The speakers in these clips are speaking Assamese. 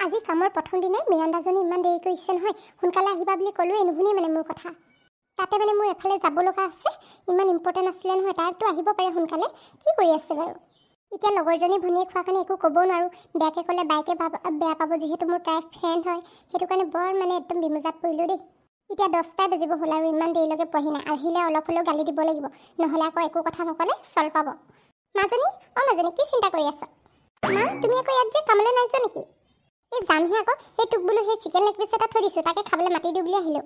আজি কামৰ প্ৰথম দিনাই মিৰাণ্ডাজনী ইমান দেৰি কৰিছে নহয়। সোনকালে আহিবা বুলি ক'লোৱে নুশুনে মানে মোৰ কথা। তাতে মানে মোৰ এফালে যাব লগা আছে, ইমান ইম্পৰ্টেণ্ট আছিলে নহয়। তাইতো আহিব পাৰে সোনকালে। কি কৰি আছে বাৰু? এতিয়া লগৰজনী ভনীয়ে খোৱাৰ কাৰণে একো ক'ব নোৱাৰোঁ। বেয়াকৈ ক'লে বাইকে বেয়া পাব, যিহেতু মোৰ তাইৰ ফ্ৰেণ্ড হয়। সেইটো কাৰণে বৰ মানে একদম বিমোজাত পৰিলোঁ দেই। এতিয়া 10টাই বাজিব হ'ল আৰু ইমান দেৰিলৈকে পোৱাহি নাই। আহিলে অলপ হ'লেও গালি দিব লাগিব, নহ'লে আকৌ একো কথা নক'লে চল পাব। মাজনী, মাজনী কি চিন্তা কৰি আছা? মা, তুমি আকৌ ইয়াত যে কামলৈ নাই যোৱা নেকি? এই যামহে আকৌ। সেই তোক বোলো সেই চিকেন লেগ পিচ এটা থৈ দিছোঁ, তাকে খাবলৈ মাতি দিওঁ বুলি আহিলোঁ।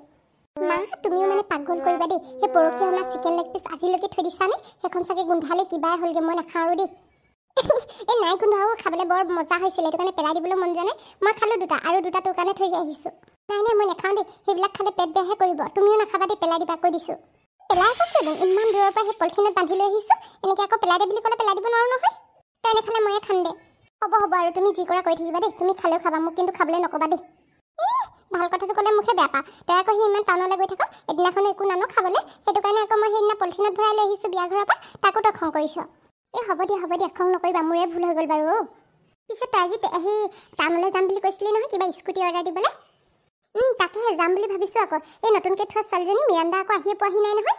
মা, তুমিও মানে পাকঘল কৰিবা দেই। সেই পৰহি অনা চিকেন লেগ পিচ আজিলৈকে থৈ দিছানে? সেইখন চাগে গোন্ধালে কিবাই হ'লগৈ, মই নাখাওঁ আৰু দেই। এই নাই গোন্ধাও, খাবলৈ বৰ মজা হৈছিলে, সেইটো কাৰণে পেলাই দিবলৈ মন যোৱা নাই। মই খালোঁ 2টা আৰু 2টা তোৰ কাৰণে থৈ আহিছোঁ। নাই মই নাখাওঁ দেই, সেইবিলাক খালে পেট বেয়াহে কৰিব। তুমিও নাখাবা দেই, পেলাই দিবা কৈ দিছোঁ। পেলাই কৈছোঁ দেই, ইমান দূৰৰ পৰা সেই পলিথিনত বান্ধি লৈ আহিছোঁ। এনেকৈ আকৌ পেলাই দে বুলি ক'লে পেলাই দিব নোৱাৰোঁ নহয়। তই নেখালে ময়ে খাম দে। হ'ব আৰু তুমি যি কৰা কৰি থাকিবা দেই। তুমি খালেও খাবা, মোক কিন্তু খাবলৈ নক'বা দেই। ভাল কথাটো ক'লে মুখে বেয়া পা। তই আকৌ সি ইমান টাউনলৈ গৈ থাক, এদিনাখনো একো নানো খাবলৈ। সেইটো কাৰণে আকৌ মই সেইদিনা পলিথিনত ভৰাই লৈ আহিছোঁ বিয়া ঘৰৰ পৰা, তাকো তই খং কৰিছ। এই হ'ব দিয়া খং নকৰিবা, মোৰে ভুল হৈ গ'ল বাৰু। পিছত তই আজি সেই টাউনলৈ যাম বুলি কৈছিলি নহয়, কিবা স্কুটি অৰ্ডাৰ দিবলৈ। তাকেহে যাম বুলি ভাবিছোঁ আকৌ। এই নতুনকৈ থোৱা ছোৱালীজনী মিৰাণ্ডা আকৌ আহিয়ে পোৱাহি নাই নহয়।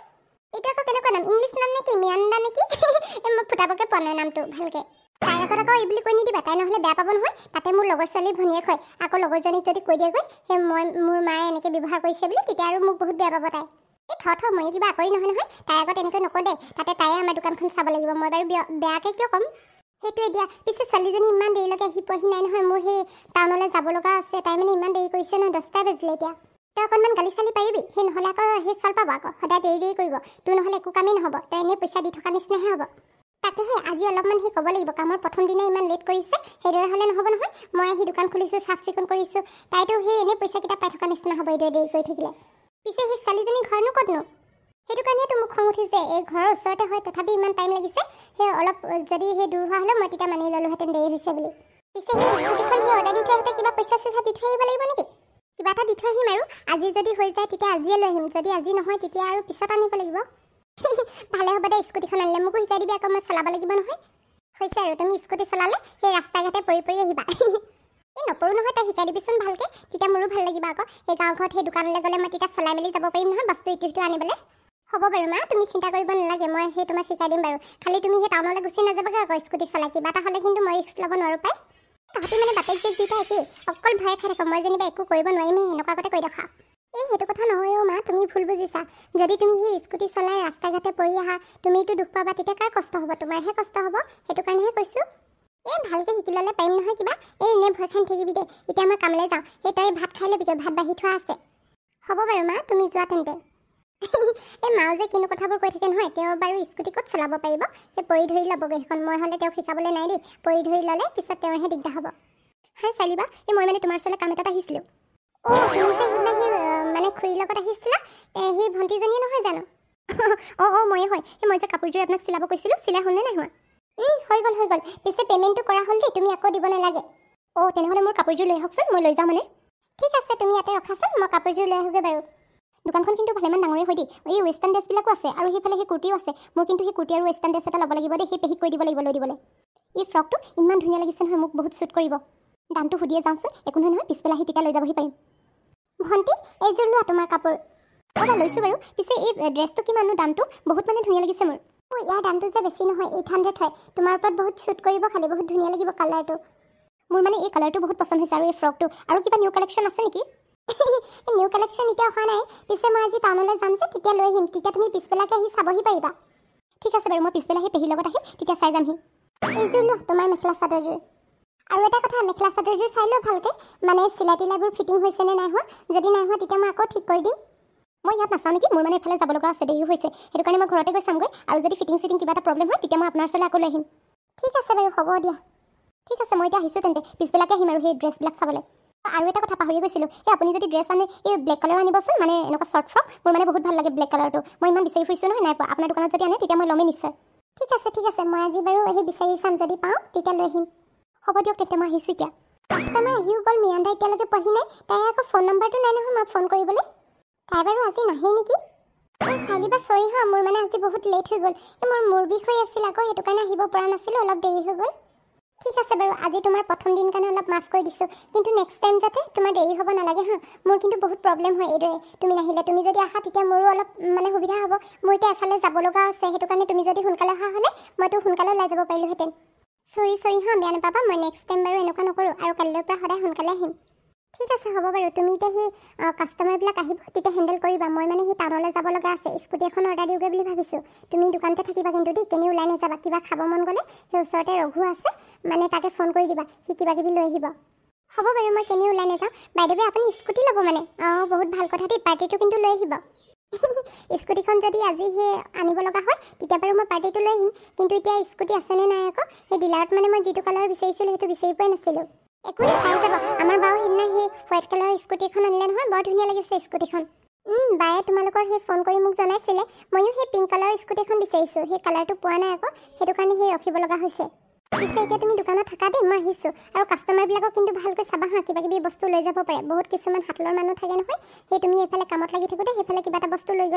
এইটো আকৌ কেনেকুৱা নাম, ইংলিছ নাম নেকি? মিৰাণ্ডা নেকি? মই ফুটাবকে পোৱা নাই নামটো ভালকৈ। তাইৰ আগত আকৌ এই বুলি কৈ নিদিবা, তাই নহ'লে বেয়া পাব নহয়। তাতে মোৰ লগৰ ছোৱালীৰ ভনীয়েক হয়। আকৌ লগৰজনীক যদি কৈ দিয়েগৈ সেই মোৰ মায়ে এনেকৈ ব্যৱহাৰ কৰিছে বুলি, তেতিয়া আৰু মোক বহুত বেয়া পাব তাই। এই ময়ো কিবা আকৰি নহয়। তাইৰ আগত এনেকৈ নকওঁ দেই। তাতে তাইয়ে আমাৰ দোকানখন চাব লাগিব। মই বাৰু বেয়াকৈ কিয় ক'ম? সেইটোৱে দিয়া। পিছে ছোৱালীজনী ইমান দেৰিলৈকে আহি পোৱাহি নাই নহয়। মোৰ সেই টাউনলৈ যাব লগা আছে। তাই মানে ইমান দেৰি কৰিছে নহয়, 10টাই বাজিলে এতিয়া। তই অকণমান গালি চালি পাৰিবি, সেই নহ'লে আকৌ সেই চল পাব আকৌ। সদায় দেৰি কৰিব, তোৰ নহ'লে একো কামেই নহ'ব। তই এনেই পইচা দি থকা নিচিনাহে হ'ব। তাকেহে আজি অলপমান সেই ক'ব লাগিব, কামৰ প্ৰথম দিনা ইমান লেট কৰিছে, সেইদৰে হ'লে নহ'ব নহয়। মই আহি দোকান খুলিছোঁ, চাফ চিকুণ কৰিছোঁ। তাইতো সেই এনেই পইচাকেইটা পাই থকা নিচিনা হ'ব এইদৰে দেৰি কৰি থাকিলে। পিছে সেই ছোৱালীজনীৰ ঘৰনো ক'তনো? সেইটো কাৰণেতো মোক খং উঠিছে। এই ঘৰৰ ওচৰতে হয়, তথাপি ইমান টাইম লাগিছে। সেই অলপ যদি সেই দূৰ হোৱা হ'লেও মই তেতিয়া মানি ল'লোহেঁতেন দেৰি হৈছে বুলি। পিছে সেই স্কুটিখন সেই অৰ্ডাৰ দি থোৱাহঁতে কিবা পইচা চইচা দি থৈ আহিব লাগিব নেকি? কিবা এটা দি থৈ আহিম আৰু। আজি যদি হৈ যায় তেতিয়া আজিয়ে লৈ আহিম, যদি আজি নহয় তেতিয়া আৰু পিছত আনিব লাগিব। ভালে হ'ব দে, স্কুটিখন আনিলে মোকো শিকাই দিবি আকৌ, মই চলাব লাগিব নহয়। হৈছে আৰু তুমি স্কুটি চলালে সেই ৰাস্তা ঘাটে পৰি আহিবা। এই নপৰোঁ নহয়, তই শিকাই দিবিচোন ভালকৈ, তেতিয়া মোৰো ভাল লাগিব আকৌ। সেই গাঁও ঘৰত সেই দোকানলৈ গ'লে মই তেতিয়া চলাই মেলি যাব পাৰিম নহয়, বস্তু ইটো আনিবলৈ। হ'ব বাৰু মা, তুমি চিন্তা কৰিব নালাগে, মই সেই তোমাক শিকাই দিম বাৰু। খালি তুমি সেই টাউনলৈ গুচি নাযাবাগৈ আকৌ স্কুটি চলাই। কিবা এটা হ'লে কিন্তু মই ৰিস্ক ল'ব নোৱাৰোঁ পাই। তাহাঁতি মানে বাপেক জীয়েক দুইটা একেই, অকল ভয়ে খাই থাকোঁ। মই যেনিবা একো কৰিব নোৱাৰিমেই, এনেকুৱা আগতে কৈ দেখা। এই সেইটো কথা নহয় অ' মা, তুমি ভুল বুজিছা। যদি তুমি সেই স্কুটি চলাই ৰাস্তা ঘাটে পৰি আহা, তুমিতো দুখ পাবা, তেতিয়া কাৰ কষ্ট হ'ব? তোমাৰহে কষ্ট হ'ব। সেইটো কাৰণেহে কৈছোঁ। এই ভালকৈ শিকি ল'লে পাৰিম নহয় কিবা। এই এনেই ভয় খাই থাকিবি দে। এতিয়া মই কামলৈ যাওঁ, সেই তই ভাত খাই ল'বিগৈ, ভাত বাঢ়ি থোৱা আছে। হ'ব বাৰু মা, তুমি যোৱা তেন্তে। এই মাও যে কিনো কথাবোৰ কৈ থাকে নহয়, তেওঁ বাৰু স্কুটি ক'ত চলাব পাৰিব? সেই পৰি ধৰি ল'বগৈ সেইখন। মই হ'লে তেওঁক শিকাবলৈ নাই দেই। পৰি ধৰি ল'লে পিছত তেওঁৰহে দিগদাৰ হ'ব। হাই চালিবা, এই মই মানে তোমাৰ ওচৰলৈ কাম এটাত আহিছিলোঁ। তুমি যে সেইদিনা সেই মানে খুৰীৰ লগত আহিছিলা, সেই ভণ্টিজনীয়ে নহয় জানো? ময়ে হয়। সেই মই যে কাপোৰযোৰ আপোনাক চিলাব কৈছিলোঁ, চিলাই হ'লনে নাই হোৱা? হৈ গ'ল। পিছে পে'মেণ্টটো কৰা হ'ল দেই, তুমি আকৌ দিব নালাগে। তেনেহ'লে মোৰ কাপোৰযোৰ লৈ আহকচোন, মই লৈ যাওঁ মানে। ঠিক আছে, তুমি ইয়াতে ৰখাচোন, মই কাপোৰযোৰ লৈ আহোগৈ বাৰু। দোকানখন কিন্তু ভালেমান ডাঙৰেই হয় দেই। এই ৱেষ্টাৰ্ণ ড্ৰেছবিলাকো আছে, আৰু সেইফালে সেই কুৰ্তিও আছে। মোৰ কিন্তু সেই কুৰ্তি আৰু ৱেষ্টাৰ্ণ ড্ৰেছ এটা ল'ব লাগিব দেই। সেই পেহীক কৈ দিব লাগিব লৈ দিবলৈ। এই ফ্ৰকটো ইমান ধুনীয়া লাগিছে নহয়, মোক বহুত শ্বুট কৰিব। দামটো সুধিয়ে যাওঁচোন, একো নহয়, পিছবেলা আহি তেতিয়া লৈ যাবহি পাৰিম। ভণ্টি, এইযোৰ লোৱা তোমাৰ কাপোৰ। লৈছোঁ বাৰু। পিছে এই ড্ৰেছটো কিমাননো দামটো? বহুত মানে ধুনীয়া লাগিছে মোৰ। ইয়াৰ দামটো যে বেছি নহয়, 800 হয়। তোমাৰ ওপৰত বহুত শ্বুট কৰিব, খালি বহুত ধুনীয়া লাগিব কালাৰটো। মোৰ মানে এই কালাৰটো বহুত পচন্দ হৈছে, আৰু এই ফ্ৰকটো। আৰু কিবা নিউ কালেকশ্যন আছে নেকি? নিউ কালেকশ্যন এতিয়া অহা নাই। পিছে মই আজি টাউনলৈ যাম যে, তেতিয়া লৈ আহিম। তেতিয়া তুমি পিছবেলাকৈ আহি চাবহি পাৰিবা। ঠিক আছে বাৰু, মই পিছবেলা আহি পেহীৰ লগত আহিম, তেতিয়া চাই যামহি। এইযোৰ লোৱা, তোমাৰ মেখেলা চাদৰযোৰ। আৰু এটা কথা, মেখেলা চাদৰযোৰ চাই লোৱা ভালকৈ, মানে চিলাই তিলাইবোৰ ফিটিং হৈছেনে নাই হোৱা। যদি নাই হোৱা তেতিয়া মই আকৌ ঠিক কৰি দিম। মই ইয়াত নাচাওঁ নেকি, মোৰ মানে এফালে যাব লগা আছে, দেৰি হৈছে। সেইটো কাৰণে মই ঘৰতে গৈ চামগৈ, আৰু যদি ফিটিং কিবা এটা প্ৰব্লেম হয় তেতিয়া মই আপোনাৰ ওচৰলৈ আকৌ লৈ আহিম। ঠিক আছে বাৰু, হ'ব দিয়া। ঠিক আছে, মই এতিয়া আহিছোঁ তেন্তে, পিছবেলাকৈ আহিম আৰু সেই ড্ৰেছবিলাক চাবলৈ। আৰু এটা কথা পাহৰি গৈছিলোঁ, এই আপুনি যদি ড্ৰেছ আনে এই ব্লেক কালাৰ আনিবচোন, মানে এনেকুৱা শ্বৰ্ট ফ্ৰক। মোৰ মানে বহুত ভাল লাগে ব্লেক কালাৰটো। মই ইমান বিচাৰি ফুৰিছোঁ নহয়, নাই পোৱা। আপোনাৰ দোকানত যদি আনে তেতিয়া মই ল'মেই নিশ্চয়। ঠিক আছে, মই আজি বাৰু সেই বিচাৰি চাম, যদি পাওঁ তেতিয়া লৈ আহিম। হ'ব দিয়ক, তেতিয়া মই আহিছোঁ এতিয়া। কাষ্টমাৰ আহিও গ'ল, মিৰাণ্ডা এতিয়ালৈকে পোৱাহি নাই। তাই আকৌ ফোন নম্বৰটো নাই নহয় মই ফোন কৰিবলৈ। তাই বাৰু আজি নাহেই নেকি? চালিবা চৰি হা, মোৰ মানে আজি বহুত লেট হৈ গ'ল। মোৰ মূৰ বিষ হৈ আছিল আকৌ, সেইটো কাৰণে আহিব পৰা নাছিলোঁ, অলপ দেৰি হৈ গ'ল। ঠিক আছে বাৰু, আজি তোমাৰ প্ৰথম দিন কাৰণে অলপ মাফ কৰি দিছোঁ, কিন্তু নেক্সট টাইম যাতে তোমাৰ দেৰি হ'ব নালাগে হা। মোৰ কিন্তু বহুত প্ৰব্লেম হয় এইদৰে তুমি নাহিলে। তুমি যদি আহা তেতিয়া মোৰো অলপ মানে সুবিধা হ'ব। মোৰ এতিয়া এফালে যাব লগা আছে, সেইটো কাৰণে তুমি যদি সোনকালে অহা হ'লে মইতো সোনকালে ওলাই যাব পাৰিলোহেঁতেন। চৰি হা, বেয়া নাপাবা। মই নেক্সট টাইম বাৰু এনেকুৱা নকৰোঁ আৰু কাইলৈৰ পৰা সদায় সোনকালে আহিম। ঠিক আছে হ'ব বাৰু। তুমি এতিয়া সেই কাষ্টমাৰবিলাক আহিব তেতিয়া হেণ্ডেল কৰিবা। মই মানে সেই টাউনলৈ যাব লগা আছে, স্কুটি এখন অৰ্ডাৰ দিওঁগৈ বুলি ভাবিছোঁ। তুমি দোকানতে থাকিবা কিন্তু দেই, কেনি ওলাই নাযাবা। কিবা খাব মন গ'লে সেই ওচৰতে ৰঘু আছে, মানে তাকে ফোন কৰি দিবা, সি কিবা কিবি লৈ আহিব। হ'ব বাৰু, মই কেনি ওলাই নাযাওঁ। বাইদেৱে আপুনি স্কুটি ল'ব মানে? বহুত ভাল কথা দেই, পাৰ্টিটো কিন্তু লৈ আহিব। স্কুটিখন যদি আজি সেই আনিব লগা হয় তেতিয়া বাৰু মই পাৰ্টিটো লৈ আহিম, কিন্তু এতিয়া স্কুটি আছেনে নাই আকৌ। সেই ডিলাৰত মানে মই যিটো কালাৰ বিচাৰিছিলোঁ সেইটো বিচাৰি পোৱাই নাছিলোঁ। একো নাই, পাই যাব। আমাৰ বাৰু সেইদিনা সেই হোৱাইট কালাৰৰ স্কুটি এখন আনিলে নহয়, বৰ ধুনীয়া লাগিছে স্কুটিখন। বায়ে তোমালোকৰ সেই ফোন কৰি মোক জনাইছিলে। ময়ো সেই পিংক কালাৰৰ স্কুটি এখন বিচাৰিছোঁ, সেই কালাৰটো পোৱা নাই আকৌ, সেইটো কাৰণে সেই ৰখিব লগা হৈছে। পিছে এতিয়া তুমি দোকানত থাকা দেই, মই আহিছোঁ। আৰু কাষ্টমাৰবিলাকক কিন্তু ভালকৈ চাবা হা, কিবা কিবি বস্তু লৈ যাব পাৰে। বহুত কিছুমান হাতলৰ মানুহ থাকে নহয়, সেই তুমি এইফালে কামত লাগি থাকোঁতে সেইফালে কিবা এটা বস্তু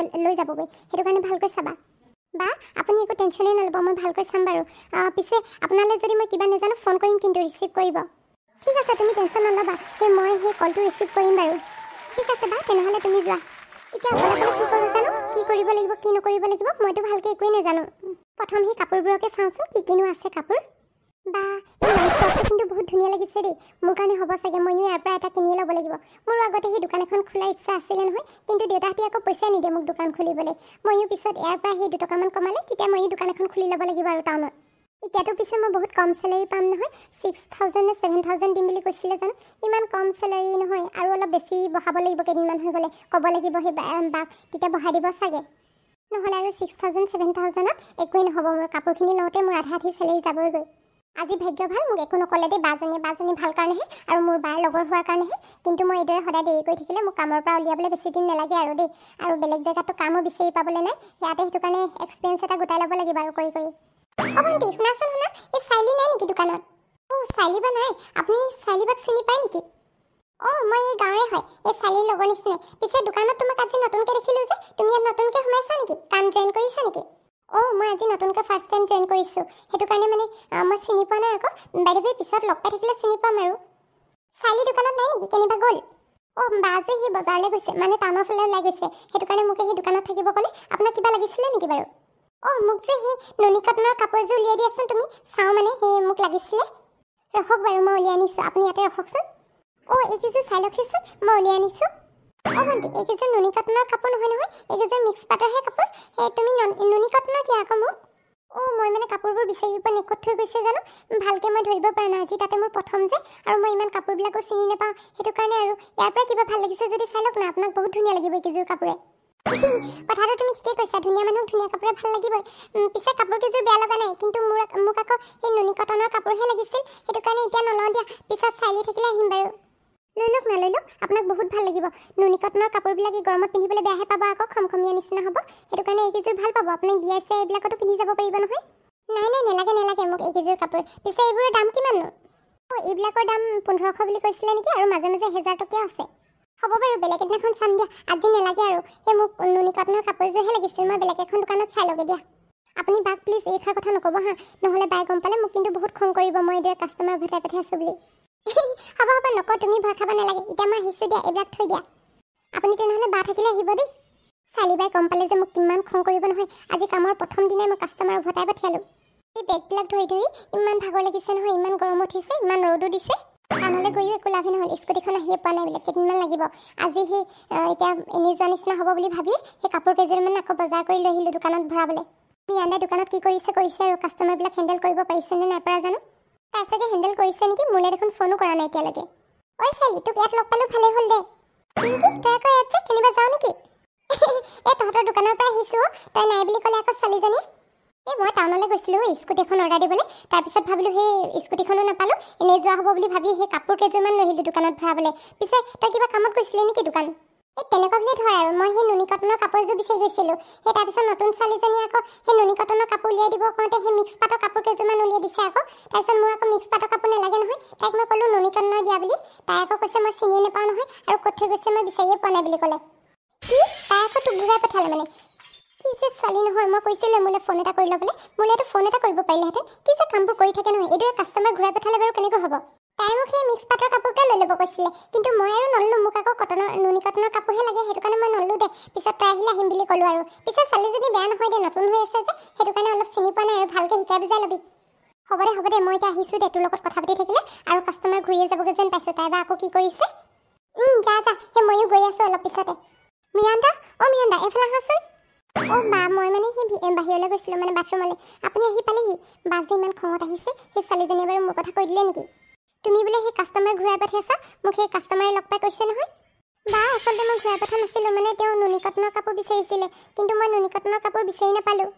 লৈ যাবগৈ, সেইটো কাৰণে ভালকৈ চাবা। বা আপুনি একো টেনশ্যনেই নল'ব, মই ভালকৈ চাম বাৰু। পিছে আপোনালৈ যদি মই কিবা নাজানো ফোন কৰিম, কিন্তু ৰিচিভ কৰিব। ঠিক আছে, তুমি টেনশ্যন নল'বা, মই সেই কলটো ৰিচিভ কৰিম বাৰু। ঠিক আছে বা, তেনেহ'লে তুমি যোৱা। এতিয়া অকলে কি কৰোঁ জানো, কি কৰিব লাগিব কি নকৰিব লাগিব মইতো ভালকৈ একোৱেই নাজানো। প্ৰথম সেই কাপোৰবোৰকে চাওঁচোন, কি কিনো আছে কাপোৰ। বা এই লাইটটো কিন্তু বহুত ধুনীয়া লাগিছে দেই, মোৰ কাৰণে হ'ব চাগে। ময়ো ইয়াৰ পৰা এটা কিনিয়ে ল'ব লাগিব। মোৰো আগতে সেই দোকান এখন খোলাৰ ইচ্ছা আছিলে নহয়, কিন্তু দেউতাহঁতে আকৌ পইচা নিদিয়ে মোক দোকান খুলিবলৈ। ময়ো পিছত ইয়াৰ পৰা সেই 2 টকামান কমালে তেতিয়া ময়ো দোকান এখন খুলি ল'ব লাগিব আৰু টাউনত। এতিয়াতো পিছে মই বহুত কম চেলাৰী পাম নহয়, 6,000 নে 7,000 দিম বুলি কৈছিলে জানো। ইমান কম চেলাৰী নহয়, আৰু অলপ বেছি বঢ়াব লাগিব। কেইদিনমান হৈ গ'লে ক'ব লাগিব সেই বাক, তেতিয়া বঢ়াই দিব চাগে। নহ'লে আৰু 6,000 7,000ত একোৱেই নহ'ব। মোৰ কাপোৰখিনি লওঁতে মোৰ আধা চেলাৰী যাবইগৈ। আজি ভাগ্য ভাল, মোক একো নক'লে দেই বাজনী ভাল কাৰণেহে, আৰু মোৰ বাৰ লগৰ হোৱাৰ কাৰণেহে। কিন্তু মই এইদৰে সদায় দেৰি কৰি থাকিলে মোক কামৰ পৰা উলিয়াবলৈ বেছি দিন নালাগে আৰু দেই। আৰু বেলেগ জেগাতো কামো বিচাৰি পাবলৈ নাই ইয়াতে, সেইটো কাৰণে এক্সপিৰিয়েঞ্চ এটা গোটাই ল'ব লাগিব আৰু কৰি। ভণ্টি শুনাচোন, এই চাইলি নাই নেকি দোকানত? চাইলি বা নাই, আপুনি চাইলি বাক চিনি পায় নেকি? মই এই গাঁৱৰে হয়, এই চাইলিৰ লগৰ নিচিনাই। পিছে দোকানত তোমাক আজি নতুনকৈ দেখিলোঁ যে, তুমি ইয়াত নতুনকৈ সোমাইছা নেকি? কাম জইন কৰিছা নেকি? মই আজি নতুনকৈ ফাৰ্ষ্ট টাইম জইন কৰিছোঁ, সেইটো কাৰণে মানে মই চিনি পোৱা নাই আকৌ। বাইদেৱে পিছত লগ পাই থাকিলে চিনি পাম আৰু। চাইলি দোকানত নাই নেকি, কেনিবা গ'ল? বা যে সেই বজাৰলৈ গৈছে, মানে টাউনৰ ফালে ওলাই গৈছে, সেইটো কাৰণে মোকে সেই দোকানত থাকিব ক'লে। আপোনাক কিবা লাগিছিলে নেকি বাৰু? মোক যে সেই নুনি কটনৰ কাপোৰ এযোৰ উলিয়াই দিয়াচোন তুমি, চাওঁ মানে সেই মোক লাগিছিলে। ৰখক বাৰু, মই উলিয়াই আনিছোঁ, আপুনি ইয়াতে ৰখকচোন। এইকেইযোৰ চাই লওকচোন, মই উলিয়াই আনিছোঁ। ভণ্টি এইকেইযোৰ নুনি কটনৰ কাপোৰ নহয়, এইকেইযোৰ মিক্স পাটৰহে কাপোৰ। তুমি নুনি কটনৰ দিয়া আকৌ মোক। মই মানে কাপোৰবোৰ বিচাৰি পোৱা নাই, ক'ত থৈ গৈছে জানো, ভালকৈ মই ধৰিব পৰা নাই। আজি তাতে মোৰ প্ৰথম যে, আৰু মই ইমান কাপোৰবিলাকো চিনি নাপাওঁ, সেইটো কাৰণে আৰু ইয়াৰ পৰা কিবা ভাল লাগিছে যদি চাই লওক না, আপোনাক বহুত ধুনীয়া লাগিব এইকেইযোৰ কাপোৰে। কথাটো তুমি ঠিকেই কৈছা, ধুনীয়া মানুহক ধুনীয়া কাপোৰে ভাল লাগিবই। পিছে কাপোৰকেইযোৰ বেয়া লগা নাই, কিন্তু মোক আকৌ সেই নুনি কটনৰ কাপোৰহে লাগিছিল, সেইটো কাৰণে এতিয়া নলওঁ দিয়া, পিছত চাইলি থাকিলে আহিম বাৰু। লৈ লওক, আপোনাক বহুত ভাল লাগিব। নুনি কটনৰ কাপোৰবিলাক এই গৰমত পিন্ধিবলৈ বেয়াহে পাব আকৌ, খমখমীয়া নিচিনা হ'ব, সেইটো কাৰণে এইকেইযোৰ ভাল পাব। আপুনি বিয়া চিয়া এইবিলাকতো পিন্ধি যাব পাৰিব নহয়। নাই নেলাগে মোক এইকেইযোৰ কাপোৰ। পিছে এইবোৰৰ দাম কিমাননো? এইবিলাকৰ দাম 1,500 বুলি কৈছিলে নেকি, আৰু মাজে 1,000 টকীয়া আছে। হ'ব বাৰু, বেলেগ এদিনাখন চাম দিয়া, আজি নেলাগে আৰু। সেই মোক নুনি কটনৰ কাপোৰযোৰহে লাগিছিল, মই বেলেগ এখন দোকানত চাই লগে দিয়া। আপুনি বাক প্লিজ এইষাৰ কথা নক'ব হা, নহ'লে বাই গম পালে মোক কিন্তু বহুত খং কৰিব, মই এইদৰে কাষ্টমাৰ ভটাই পঠাইছোঁ বুলি। হ'ব নকওঁ, তুমি ভয় খাব নালাগে। এতিয়া মই আহিছোঁ দিয়া, এইবিলাক থৈ দিয়া। আপুনি তেনেহ'লে বা থাকিলে আহিব দেই। চালি বাই গম পালে যে মোক কিমান খং কৰিব নহয়। আজি কামৰ প্ৰথম দিনাই মই কাষ্টমাৰ ভটাই পঠিয়ালোঁ। এই বেগবিলাক ধৰি ইমান ভাগৰ লাগিছে নহয়, ইমান গৰম উঠিছে, ইমান ৰ'দো দিছে। কামলৈ গৈও একো লাভে নহ'ল, স্কুটিখন আহিয়ে পোৱা নাই বোলে, কেইদিনমান লাগিব। আজি সেই এতিয়া এনেই যোৱা নিচিনা হ'ব বুলি ভাবি সেই কাপোৰ কেইযোৰমান আকৌ বজাৰ কৰি লৈ আহিলোঁ দোকানত ভৰাবলৈ। মিয়াণ্ডাই দোকানত কি কৰিছে আৰু কাষ্টমাৰবিলাক হেণ্ডেল কৰিব পাৰিছেনে নাই পৰা জানো। তাই চাগে হেণ্ডেল কৰিছে নেকি, মোলৈ দেখোন ফোনো কৰা নাই এতিয়ালৈকে। চালি তোক ইয়াত লগ পালোঁ, ভালেই হ'ল দে। পিংকি তই আকৌ ইয়াত যে কেনিবা যাওঁ নেকি? তহঁতৰ দোকানৰ পৰা আহিছোঁ, তই নাই বুলি ক'লে আকৌ ছোৱালীজনী। মই টাউনলৈ গৈছিলোঁ স্কুটি এখন অৰ্ডাৰ দিবলৈ, তাৰপিছত ভাবিলোঁ সেই স্কুটিখনো নাপালোঁ, এনেই যোৱা হ'ব বুলি ভাবি সেই কাপোৰ কেইযোৰমান লৈ আহিলোঁ দোকানত ভৰাবলৈ। পিছে তই কিবা কামত গৈছিলি নেকি দোকান? তেনেকুৱা বুলিয়ে ধৰ আৰু, মই সেই নুনি কটনৰ কাপোৰ এযোৰ বিচাৰি গৈছিলোঁ। সেই তাৰপিছত নতুন ছোৱালীজনীয়ে আকৌ সেই নুনি কটনৰ কাপোৰ উলিয়াই দিব কওঁতে সেই মিক্স পাটৰ কাপোৰ কেইযোৰমান উলিয়াই দিছে আকৌ। তাৰপিছত মোৰ আকৌ মিক্স পাটৰ কাপোৰ নালাগে নহয়, তাইক মই ক'লোঁ নুনি কটনৰ দিয়া বুলি। তাই আকৌ কৈছে মই চিনিয়ে নাপাওঁ নহয়, আৰু ক'ত থৈ গৈছে মই বিচাৰিয়ে পোৱা নাই বুলি ক'লে। কি তাই আকৌ তোক বুজাই পঠালে মানে? কি যে ছোৱালী নহয়, মই কৈছিলোঁ মোলৈ ফোন এটা কৰি ল'বলৈ। মোলৈতো ফোন এটা কৰিব পাৰিলেহেঁতেন। কি যে কামবোৰ কৰি থাকে নহয়, এইদৰে কাষ্টমাৰ ঘূৰাই পঠালে বাৰু কেনেকৈ হ'ব? তাই মোক সেই মিক্স পাটৰ কাপোৰকে লৈ ল'ব কৈছিলে, কিন্তু মই আৰু নললোঁ। মোক আকৌ নুনি কটনৰ কাপোৰহে লাগে, সেইটো কাৰণে মই নললোঁ দে। পিছত তই আহিলে আহিম বুলি ক'লোঁ আৰু। পিছত ছোৱালীজনী বেয়া নহয় দে, নতুন হৈ আছে যে, সেইটো কাৰণে অলপ চিনি পোৱা নাই আৰু, ভালকৈ শিকাই বুজাই ল'বি। হ'ব দে, মই এতিয়া আহিছোঁ দে। তোৰ লগত কথা পাতি থাকিলে আৰু কাষ্টমাৰ ঘূৰিয়ে যাবগৈ যেন পাইছোঁ। তাই বা আকৌ কি কৰিছে? যা সেই ময়ো গৈ আছোঁ অলপ পিছতে। মিৰাণ্ডা, মিৰাণ্ডা এইফালে আহাচোন। বা মই মানে সেই বাহিৰলৈ গৈছিলোঁ, মানে বাথৰুমলৈ। আপুনি আহি পালেহি? বা যে ইমান খঙত আহিছে, সেই ছোৱালীজনীয়ে বাৰু মোৰ কথা কৈ দিলে নেকি? তুমি বোলে সেই কাষ্টমাৰ ঘূৰাই পঠাইছা, মোক সেই কাষ্টমাৰে লগ পাই কৈছে নহয়। বা আচলতে মই ঘূৰাই পঠা নাছিলোঁ, মানে তেওঁ নুনি কটনৰ কাপোৰ বিচাৰিছিলে, কিন্তু মই নুনি কটনৰ কাপোৰ বিচাৰি নাপালোঁ।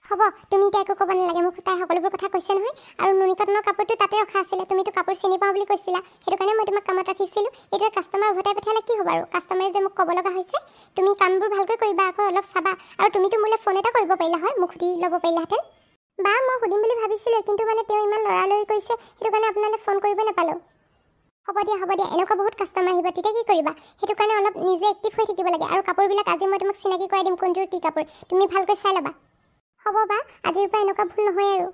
হ'ব, তুমি এতিয়া একো ক'ব নালাগে, মোক তাই সকলোবোৰ কথা কৈছে নহয়। আৰু নুনি কটনৰ কাপোৰটো তাতে ৰখা আছিলে, তুমিতো কাপোৰ চিনি পাওঁ বুলি কৈছিলা, সেইটো কাৰণে মই তোমাক কামত ৰাখিছিলোঁ। এইদৰে কাষ্টমাৰ উভতাই পঠালে কি হ'ব আৰু? কাষ্টমাৰে যে মোক ক'ব লগা হৈছে। তুমি কামবোৰ ভালকৈ কৰিবা আকৌ, অলপ চাবা। আৰু তুমিতো মোলৈ ফোন এটা কৰিব পাৰিলা হয়, মোক সুধি ল'ব পাৰিলাহেঁতেন। বা মই সুধিম বুলি ভাবিছিলোঁ, কিন্তু মানে তেওঁ ইমান লৰালৰি কৰিছে, সেইটো কাৰণে আপোনালৈ ফোন কৰিব নাপালোঁ। হ'ব দিয়া, এনেকুৱা বহুত কাষ্টমাৰ আহিব, তেতিয়া কি কৰিবা? সেইটো কাৰণে অলপ নিজে এক্টিভ হৈ থাকিব লাগে। আৰু কাপোৰবিলাক আজি মই তোমাক চিনাকি কৰাই দিম, কোনযোৰ কি কাপোৰ, তুমি ভালকৈ চাই ল'বা। হ'ব বা, আজিৰ পৰা এনেকুৱা ভুল নহয় আৰু।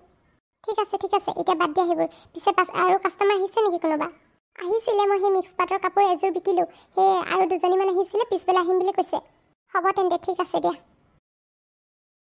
ঠিক আছে, এতিয়া বাদ দিয়া সেইবোৰ। পিছে আৰু কাষ্টমাৰ আহিছে নেকি কোনোবা? আহিছিলে, মই সেই মিক্স পাটৰ কাপোৰ এযোৰ বিকিলোঁ। সেই আৰু দুজনীমান আহিছিলে, পিছবেলা আহিম বুলি কৈছে। হ'ব তেন্তে, ঠিক আছে দিয়া।